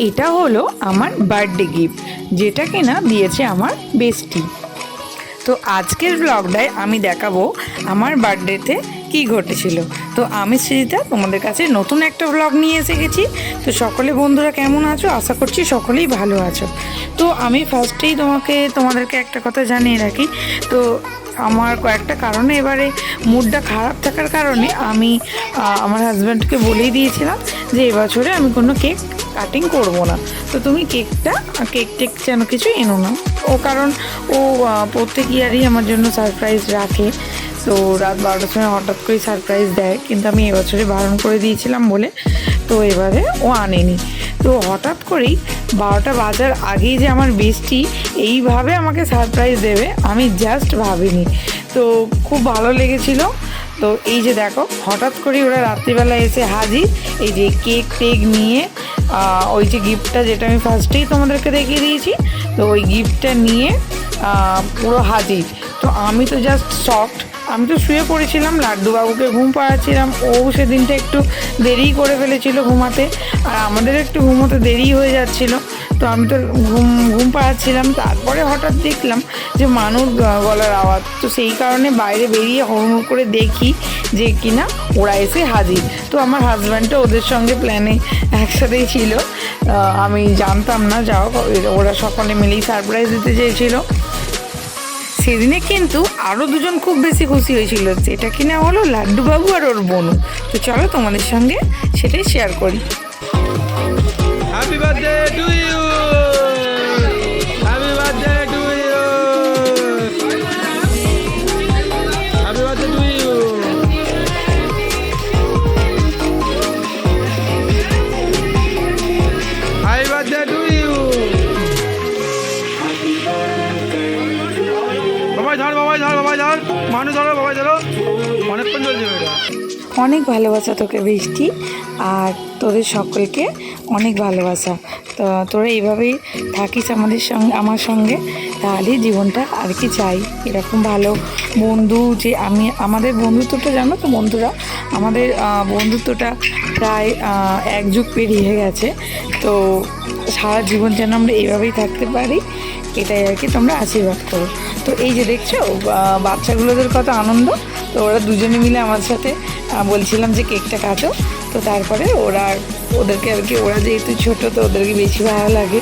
এটা হলো আমার বার্থডে গিফট, যেটা কিনা দিয়েছে আমার বেস্টি। তো আজকের ব্লগটায় আমি দেখাবো আমার বার্থডেতে কি ঘটেছিল। তো আমি সৃজিতা তোমাদের কাছে নতুন একটা ব্লগ নিয়ে এসে গেছি। তো সকলে বন্ধুরা কেমন আছো? আশা করছি সকলেই ভালো আছো। তো আমি ফার্স্টেই তোমাদেরকে একটা কথা জানিয়ে রাখি। তো আমার কয়েকটা কারণে এবারে মুডটা খারাপ থাকার কারণে আমি আমার হাজব্যান্ডকে বলেই দিয়েছিলাম যে এবছরে আমি কোনো কেক কাটিং করব না। তো তুমি কেক টেক যেন কিছু এনো না। কারণ ও প্রত্যেক ইয়ারই আমার জন্য সারপ্রাইজ রাখে। তো রাত 12টার সময় হঠাৎ করে সারপ্রাইজ দেয়, কিন্তু আমি এবছরে বারণ করে দিয়েছিলাম বলে তো এবারে ও আনেনি। তো হঠাৎ করেই 12টা বাজার আগেই যে আমার বেস্টি এইভাবে আমাকে সারপ্রাইজ দেবে আমি জাস্ট ভাবিনি। তো খুব ভালো লেগেছিল। তো এই যে দেখো, হঠাৎ করেই ওরা রাত্রিবেলা এসে হাজির, এই যে কেক টেক নিয়ে। ওই যে গিফটটা যেটা আমি ফার্স্টেই তোমাদেরকে দেখিয়ে দিয়েছি, তো ওই গিফটটা নিয়ে পুরো হাজির। তো আমি তো জাস্ট শকড। আমি তো শুয়ে পড়েছিলাম, লাড্ডুবাবুকে ঘুম পাড়াচ্ছিলাম। ও সেদিনটা একটু দেরিই করে ফেলেছিল ঘুমাতে, আর আমাদের একটু ঘুমোতে দেরি হয়ে যাচ্ছিল। তো আমি তো ঘুম পাড়াচ্ছিলাম। তারপরে হঠাৎ দেখলাম যে মানুষ গলার আওয়াজ। তো সেই কারণে বাইরে বেরিয়ে হুড়মুড় করে দেখি যে কিনা ওরা এসে হাজির। তো আমার হাজব্যান্ডটা ওদের সঙ্গে প্ল্যানে একসাথেই ছিল। আমি জানতাম না, যাও ওরা সকলে মিলেই সারপ্রাইজ দিতে চেয়েছিল। সেদিনে কিন্তু আরও দুজন খুব বেশি খুশি হয়েছিল, যেটা কিনা হলো লাড্ডুবাবু আর ওর বোনু। তো চলো তোমাদের সঙ্গে সেটাই শেয়ার করি। Happy birthday to you, happy birthday to you, happy birthday to you. Happy birthday to you. Babai ধর, বাবাই ধর, বাবাই ধর, মানুষ ধরো, বাবাই ধরো, অনেকক্ষণ চলছে এটা। অনেক ভালোবাসা তোকে বৃষ্টি, আর তোদের সকলকে অনেক ভালোবাসা। তো তোরা এইভাবেই থাকিস আমার সঙ্গে, তাহলে জীবনটা আর কি চাই। এরকম ভালো বন্ধু যে আমাদের বন্ধুত্বটা জানো তো বন্ধুরা, আমাদের বন্ধুত্বটা প্রায় 1 যুগ পেরিয়ে গেছে। তো সারা জীবন যেন আমরা এইভাবেই থাকতে পারি, এটাই আর কি তোমরা আশীর্বাদ করো। তো এই যে দেখছো বাচ্চাগুলোদের কত আনন্দ। তো ওরা দুজনে মিলে আমার সাথে বলছিলাম যে কেকটা কাটো। তো তারপরে ওদেরকে আর কি, ওরা যেহেতু ছোটো তো ওদেরকে বেশি ভালো লাগে।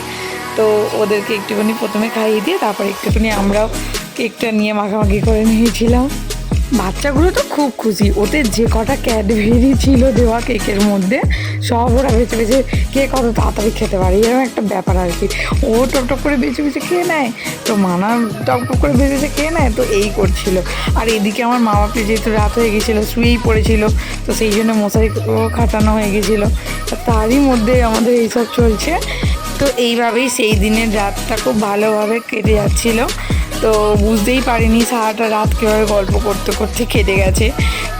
তো ওদেরকে একটুখানি প্রথমে খাইয়ে দিয়ে তারপরে একটুখানি আমরাও কেকটা নিয়ে মাখামাখি করে নিয়েছিলাম। বাচ্চাগুলো তো খুব খুশি। ওদের যে কটা ক্যাডবেরি ছিল দেওয়া কেকের মধ্যে, সব ওরা বেছে বেছে কে কত তাড়াতাড়ি খেতে পারে, এরকম একটা ব্যাপার আর কি। ও টপ করে বেছে বেছে খেয়ে নেয়, তো মানা টপ করে বেছে বেছে খেয়ে নেয়। তো এই করছিল। আর এদিকে আমার মা বাপি যেহেতু রাত হয়ে গেছিলো, শুয়েই পড়েছিল, তো সেই জন্য মশারি খাটানো হয়ে গেছিলো। তারই মধ্যে আমাদের এইসব চলছে। তো এইভাবেই সেই দিনের রাতটা খুব ভালোভাবে কেটে যাচ্ছিলো। তো বুঝতেই পারিনি সারাটা রাত কীভাবে গল্প করতে করতে কেটে গেছে।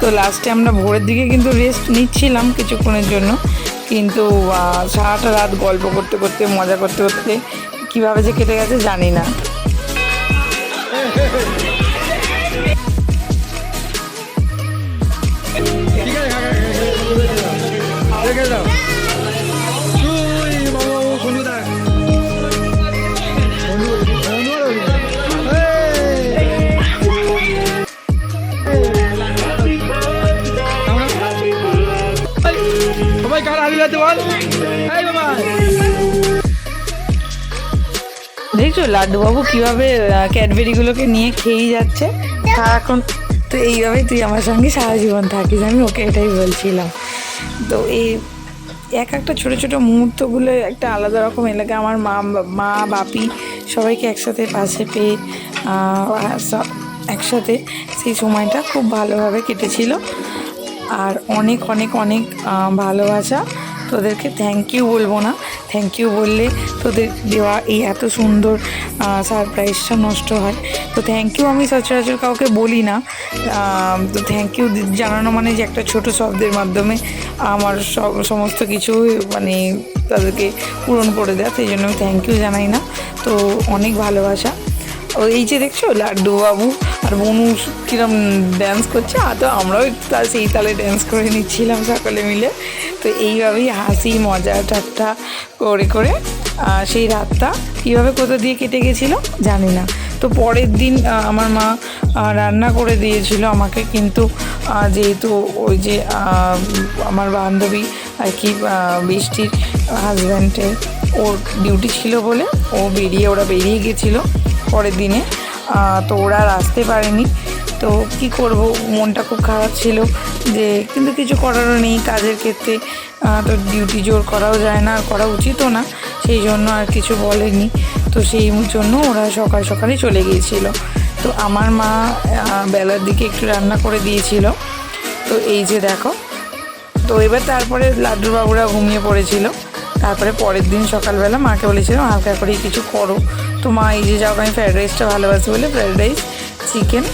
তো লাস্টে আমরা ভোরের দিকে কিন্তু রেস্ট নিচ্ছিলাম কিছুক্ষণের জন্য, কিন্তু সারাটা রাত গল্প করতে করতে মজা করতে করতে কীভাবে যে কেটে গেছে জানি না। দেখছো লাড্ডুবাবু কীভাবে ক্যাডবেরিগুলোকে নিয়ে খেয়েই যাচ্ছে সারাক্ষণ। তো এইভাবেই তুই আমার সঙ্গে সারা জীবন থাকিস, আমি ওকে এটাই বলছিলাম। তো এই একটা ছোটো ছোটো মুহূর্তগুলো একটা আলাদা রকম এলাকা। আমার মা বাপি সবাইকে একসাথে পাশে পেয়ে একসাথে সেই সময়টা খুব ভালোভাবে কেটেছিল। আর অনেক অনেক অনেক ভালোবাসা। তোদেরকে থ্যাংক ইউ বলবো না, থ্যাংক ইউ বললে তোদের দেওয়া এই এত সুন্দর সারপ্রাইজটা নষ্ট হয়। তো থ্যাংক ইউ আমি সচরাচর কাউকে বলি না। তো থ্যাংক ইউ জানানো মানে যে একটা ছোট শব্দের মাধ্যমে আমার সমস্ত কিছু মানে তাদেরকে পূরণ করে দেয়, সেই জন্য আমি থ্যাংক ইউ জানাই না। তো অনেক ভালোবাসা। এই যে দেখছো লাড্ডু বাবু আর বনু কিরম ড্যান্স করছে, আর তো আমরাও একটু সেই তালে ড্যান্স করে নিচ্ছিলাম সকলে মিলে। তো এইভাবেই হাসি মজা ঠাট্টা করে করে সেই রাতটা কীভাবে কোথা দিয়ে কেটে গেছিলো জানি না। তো পরের দিন আমার মা রান্না করে দিয়েছিল আমাকে, কিন্তু যেহেতু ওই যে আমার বান্ধবী আর কি বৃষ্টির হাজব্যান্ডের ওর ডিউটি ছিল বলে ওরা বেরিয়ে গেছিলো পরের দিনে, তো ওরা আর আসতে পারেনি। তো কি করব, মনটা খুব খারাপ ছিল যে, কিন্তু কিছু করারও নেই কাজের ক্ষেত্রে, তো ডিউটি জোর করাও যায় না, আর করা উচিতও না, সেই জন্য আর কিছু বলেনি। তো সেই জন্য ওরা সকাল সকালই চলে গিয়েছিল। তো আমার মা বেলার দিকে একটু রান্না করে দিয়েছিল। তো এই যে দেখো, তো এবার তারপরে লাড্ডুর বাবুরা ঘুমিয়ে পড়েছিল। তারপরে পরের দিন সকালবেলা মাকে বলেছিলাম হালকা করেই কিছু করো। তো মা এই যে যাও, আমি ফ্রায়েড রাইসটা ভালোবাসি বলে ফ্রায়েড রাইস, চিকেন,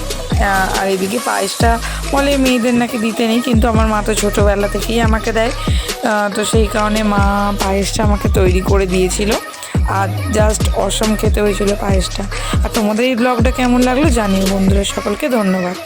আর এদিকে পায়েসটা বলে মেয়েদের নাকি দিতে নেই, কিন্তু আমার মা তো ছোটোবেলা থেকেই আমাকে দেয়, তো সেই কারণে মা পায়েসটা আমাকে তৈরি করে দিয়েছিল। আর জাস্ট অসম খেতে হয়েছিল পায়েসটা। আর তোমাদের এই ব্লগটা কেমন লাগলো জানিও বন্ধুরা, সকলকে ধন্যবাদ।